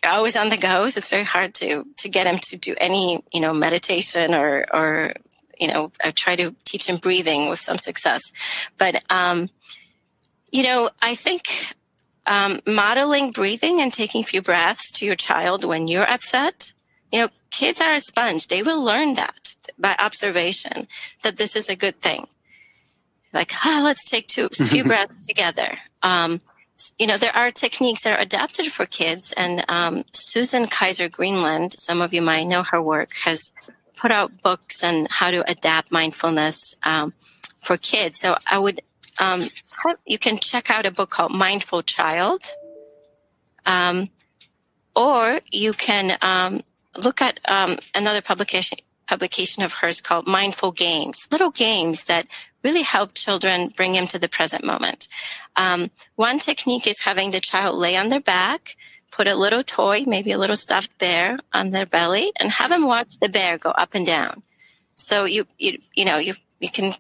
always on the go. So it's very hard to get him to do any, meditation or I try to teach him breathing with some success. But, I think modeling breathing and taking a few breaths to your child when you're upset, kids are a sponge. They will learn that by observation, that this is a good thing. like, let's take a few breaths together. There are techniques that are adapted for kids. And Susan Kaiser Greenland, some of you might know her work, has put out books on how to adapt mindfulness for kids. So I would, you can check out a book called Mindful Child. Or you can look at another publication of hers called Mindful Games, little games that really help children bring them to the present moment. One technique is having the child lay on their back, put a little toy, maybe a little stuffed bear, on their belly, and have them watch the bear go up and down. So you can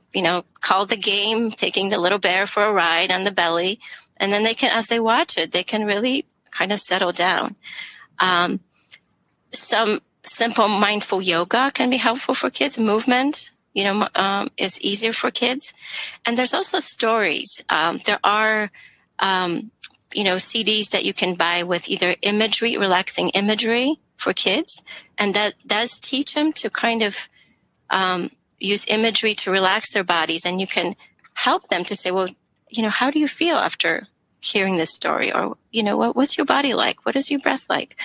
call the game taking the little bear for a ride on the belly, and then they can, as they watch it, they can really kind of settle down. Some simple mindful yoga can be helpful for kids. Movement, is easier for kids. And there's also stories. There are, CDs that you can buy with either imagery, relaxing imagery for kids. And that does teach them to kind of use imagery to relax their bodies. And you can help them to say, well, how do you feel after hearing this story? Or, what's your body like? What is your breath like?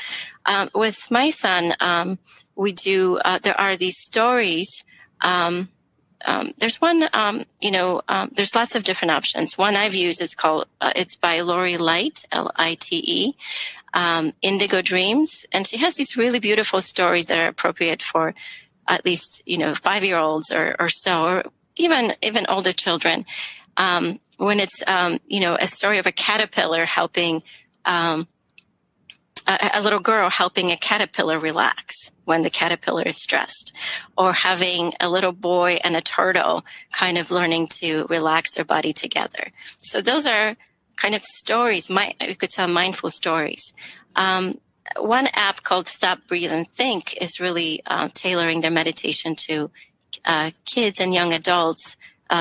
With my son, we do, there are these stories. There's one, there's lots of different options. One I've used is called, it's by Lori Light, Lite, Indigo Dreams. And she has these really beautiful stories that are appropriate for at least, 5-year-olds or so, or even older children. When it's, a story of a caterpillar helping, a little girl helping a caterpillar relax when the caterpillar is stressed, or having a little boy and a turtle kind of learning to relax their body together. So those are kind of stories. You could tell mindful stories. One app called Stop, Breathe, and Think is really tailoring their meditation to kids and young adults,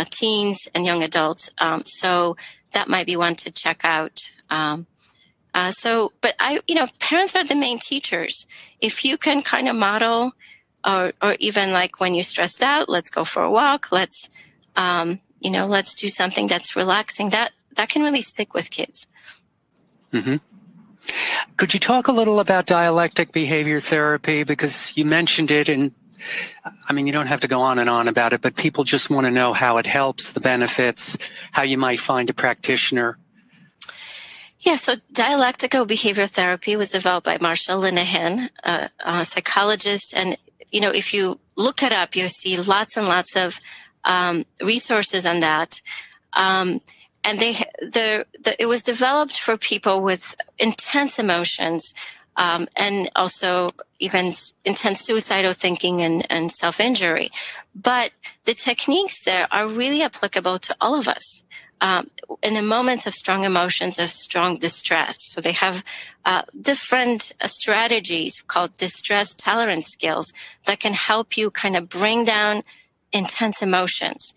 teens and young adults. So that might be one to check out. But parents are the main teachers. If you can kind of model, or even like when you're stressed out, let's go for a walk. Let's do something that's relaxing. That can really stick with kids. Mm-hmm. Could you talk a little about dialectic behavior therapy? Because you mentioned it, and you don't have to go on and on about it, but people just want to know how it helps, the benefits, how you might find a practitioner. Yeah, so dialectical behavior therapy was developed by Marsha Linehan, a psychologist. And, if you look it up, you'll see lots and lots of resources on that. And it was developed for people with intense emotions, and also even intense suicidal thinking and self-injury. But the techniques there are really applicable to all of us. In the moments of strong emotions, of strong distress. So they have different strategies called distress tolerance skills that can help you kind of bring down intense emotions.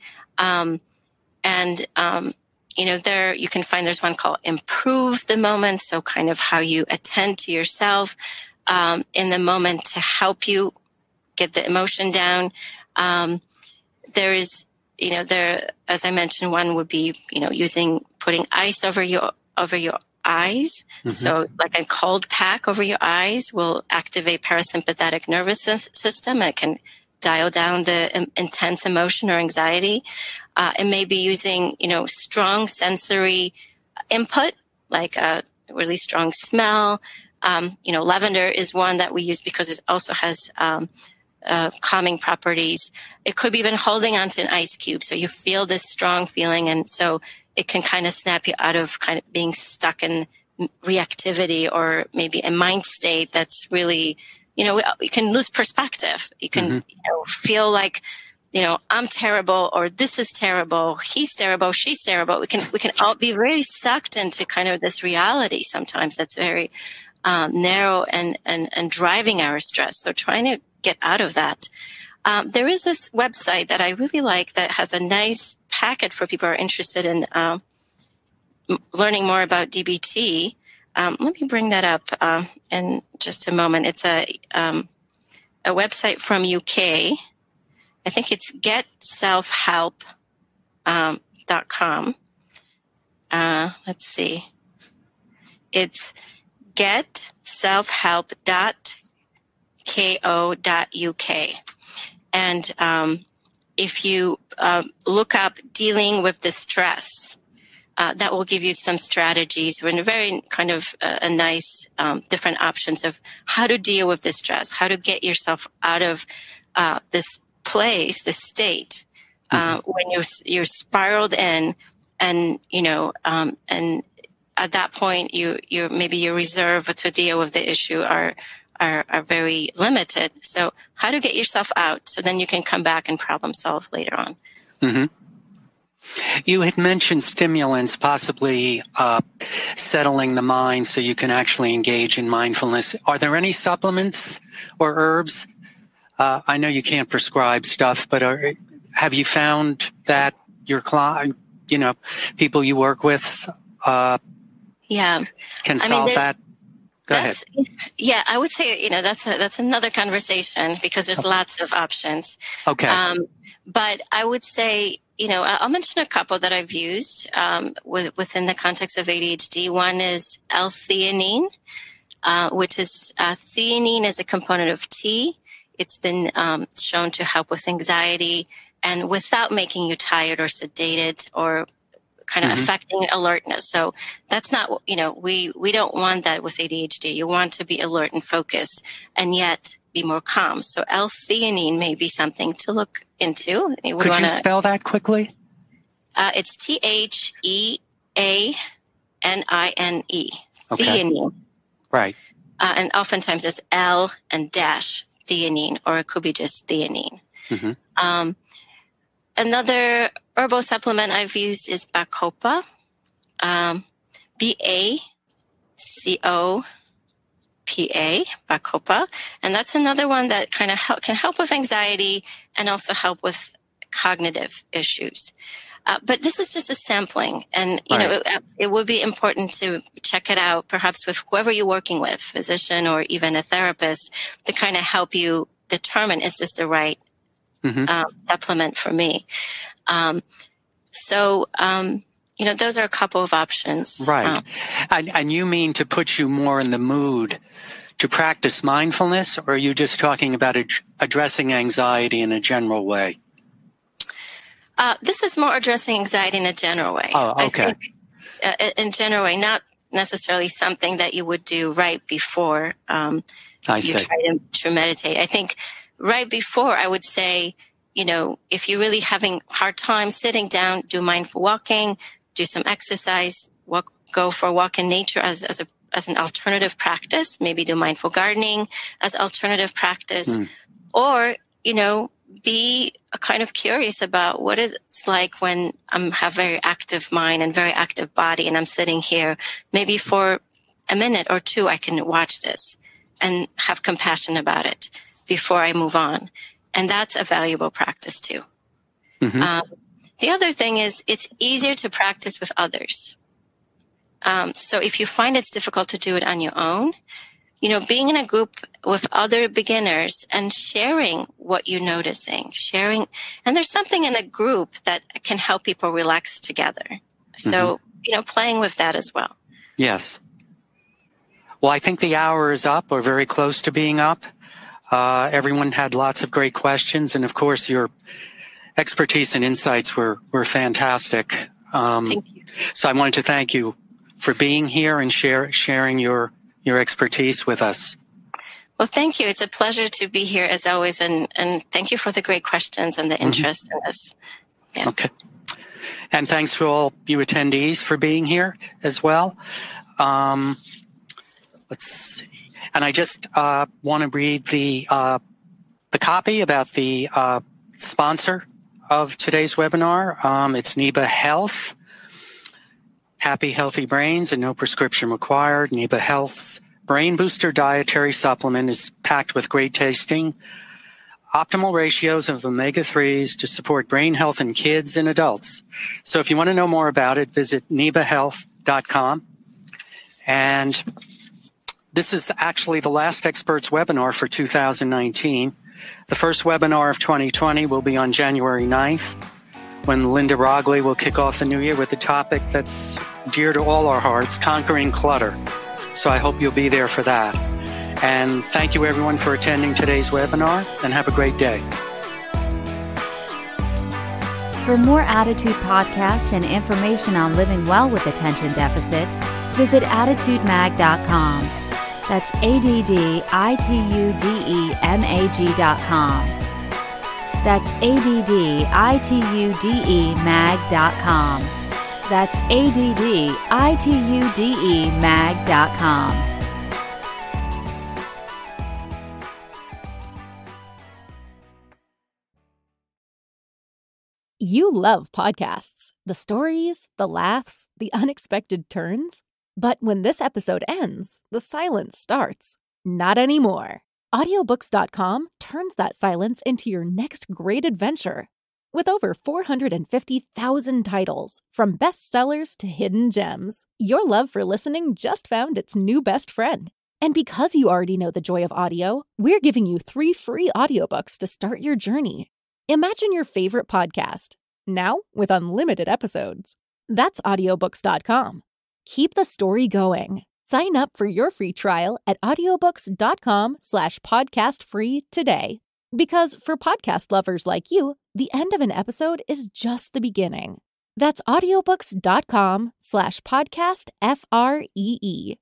There you can find there's one called Improve the Moment. So kind of how you attend to yourself in the moment to help you get the emotion down. There is, as I mentioned, one would be, putting ice over your eyes. Mm-hmm. So like a cold pack over your eyes will activate parasympathetic nervous system. It can dial down the intense emotion or anxiety. It may be using, strong sensory input, like a really strong smell. Lavender is one that we use because it also has calming properties. It could be even holding onto an ice cube. So you feel this strong feeling. And so it can kind of snap you out of kind of being stuck in reactivity or maybe a mind state that's really, you can lose perspective. You can, feel like, I'm terrible, or this is terrible. He's terrible. She's terrible. We can all be very sucked into kind of this reality sometimes that's very narrow and driving our stress. So trying to get out of that. There is this website that I really like that has a nice packet for people who are interested in learning more about DBT. Let me bring that up in just a moment. It's a website from UK. I think it's Get Self Help getselfhelp.com. Let's see. It's getselfhelp.co.uk. And if you look up dealing with distress, that will give you some strategies. We're in a very kind of a nice different options of how to deal with distress, how to get yourself out of this place, this state, when you're spiraled in, and and at that point maybe your reserve to deal with the issue are very limited. So how to get yourself out so then you can come back and problem solve later on. Mm-hmm. You had mentioned stimulants, possibly settling the mind so you can actually engage in mindfulness. Are there any supplements or herbs? I know you can't prescribe stuff, but have you found that your client, people you work with, can solve that? Go ahead. Yeah, I would say, that's another conversation because there's lots of options. Okay. But I would say, I'll mention a couple that I've used within the context of ADHD. One is L-theanine, which is theanine is a component of tea. It's been shown to help with anxiety and without making you tired or sedated or kind of affecting alertness. So that's not, we don't want that with ADHD. You want to be alert and focused and yet be more calm. So L-theanine may be something to look into. Could you spell that quickly? It's Theanine. Okay. Theanine. Right. And oftentimes it's L and dash theanine, or it could be just theanine. Mm-hmm. Another herbal supplement I've used is Bacopa, B-A-C-O-P-A, Bacopa. And that's another one that kind of can help with anxiety and also help with cognitive issues. But this is just a sampling. And, it would be important to check it out, perhaps with whoever you're working with, physician or even a therapist, to kind of help you determine, is this the right supplement for me? Those are a couple of options. Right. And you mean to put you more in the mood to practice mindfulness, or are you just talking about addressing anxiety in a general way? This is more addressing anxiety in a general way. Oh, okay. I think, in general way, not necessarily something that you would do right before you try to meditate. I think right before, I would say, if you're really having hard time sitting down, do mindful walking, do some exercise, go for a walk in nature as an alternative practice, maybe do mindful gardening as alternative practice, or, be kind of curious about what it's like when I have very active mind and very active body and I'm sitting here. Maybe for a minute or two, I can watch this and have compassion about it before I move on. And that's a valuable practice too. The other thing is it's easier to practice with others. So if you find it's difficult to do it on your own, being in a group with other beginners and sharing what you're noticing, and there's something in a group that can help people relax together. So, playing with that as well. Yes. Well, I think the hour is up, or very close to being up. Everyone had lots of great questions, and of course, your expertise and insights were fantastic. Thank you. So I wanted to thank you for being here and sharing your expertise with us. Well, thank you. It's a pleasure to be here as always, and thank you for the great questions and the interest in this. Yeah. Okay. And thanks to all you attendees for being here as well. Let's see. And I just want to read the copy about the sponsor of today's webinar. It's NEBA Health. Happy, healthy brains and no prescription required. NEBA Health's Brain Booster Dietary Supplement is packed with great tasting, optimal ratios of omega-3s to support brain health in kids and adults. So if you want to know more about it, visit nebahealth.com. And this is actually the last Experts webinar for 2019. The first webinar of 2020 will be on January 9th. when Linda Rogley will kick off the new year with a topic that's dear to all our hearts, conquering clutter. So I hope you'll be there for that. And thank you everyone for attending today's webinar, and have a great day. For more Attitude podcasts and information on living well with attention deficit, visit attitudemag.com. That's ADDITUDEMAG.com. That's ADDITUDEMAG.com. That's ADDITUDEMAG.com. You love podcasts, the stories, the laughs, the unexpected turns. But when this episode ends, the silence starts. Not anymore. Audiobooks.com turns that silence into your next great adventure. With over 450,000 titles, from bestsellers to hidden gems, your love for listening just found its new best friend. And because you already know the joy of audio, we're giving you 3 free audiobooks to start your journey. Imagine your favorite podcast, now with unlimited episodes. That's audiobooks.com. Keep the story going. Sign up for your free trial at audiobooks.com/podcastfree today. Because for podcast lovers like you, the end of an episode is just the beginning. That's audiobooks.com/podcastfree.